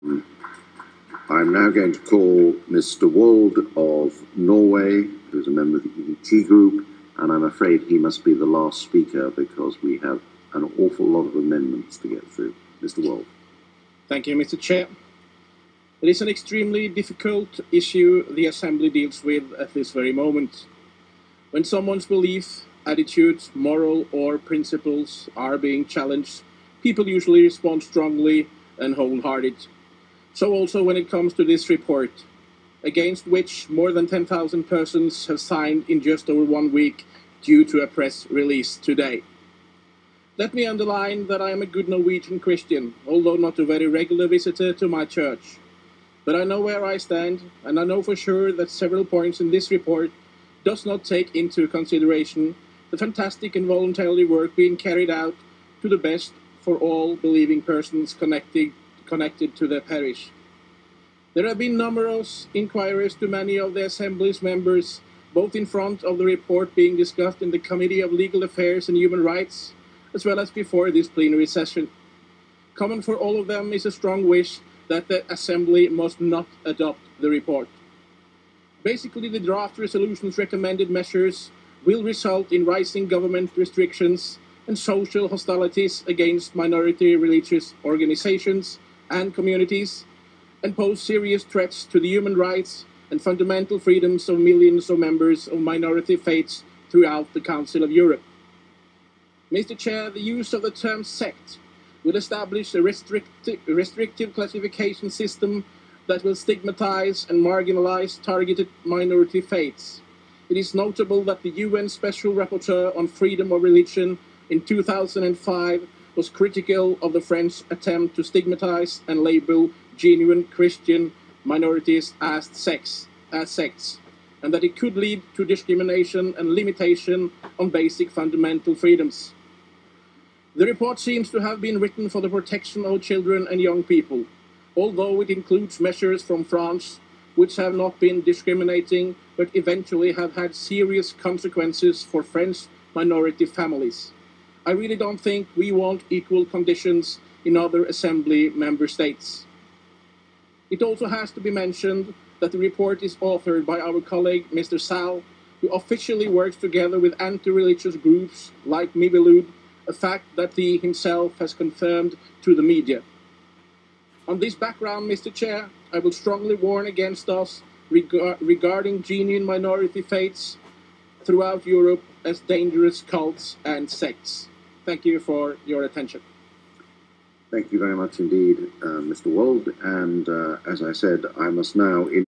I'm now going to call Mr. Wold of Norway, who's a member of the EET group, and I'm afraid he must be the last speaker because we have an awful lot of amendments to get through. Mr. Wold. Thank you, Mr. Chair. It is an extremely difficult issue the Assembly deals with at this very moment. When someone's belief, attitudes, moral or principles are being challenged, people usually respond strongly and wholehearted. So also when it comes to this report, against which more than 10,000 persons have signed in just over 1 week due to a press release today. Let me underline that I am a good Norwegian Christian, although not a very regular visitor to my church. But I know where I stand, and I know for sure that several points in this report does not take into consideration the fantastic and voluntary work being carried out to the best for all believing persons connected to their parish. There have been numerous inquiries to many of the Assembly's members, both in front of the report being discussed in the Committee of Legal Affairs and Human Rights, as well as before this plenary session. Common for all of them is a strong wish that the Assembly must not adopt the report. Basically, the draft resolution's recommended measures will result in rising government restrictions and social hostilities against minority religious organizations and communities, and pose serious threats to the human rights and fundamental freedoms of millions of members of minority faiths throughout the Council of Europe. Mr. Chair, the use of the term sect will establish a restrictive classification system that will stigmatize and marginalize targeted minority faiths. It is notable that the UN Special Rapporteur on Freedom of Religion in 2005 was critical of the French attempt to stigmatize and label genuine Christian minorities as sects, and that it could lead to discrimination and limitation on basic fundamental freedoms. The report seems to have been written for the protection of children and young people, although it includes measures from France which have not been discriminating but eventually have had serious consequences for French minority families. I really don't think we want equal conditions in other Assembly member states. It also has to be mentioned that the report is authored by our colleague Mr. Sal, who officially works together with anti-religious groups like Mivilude, a fact that he himself has confirmed to the media. On this background, Mr. Chair, I will strongly warn against us regarding genuine minority faiths throughout Europe as dangerous cults and sects. Thank you for your attention. Thank you very much indeed, Mr. Wold. And as I said, I must now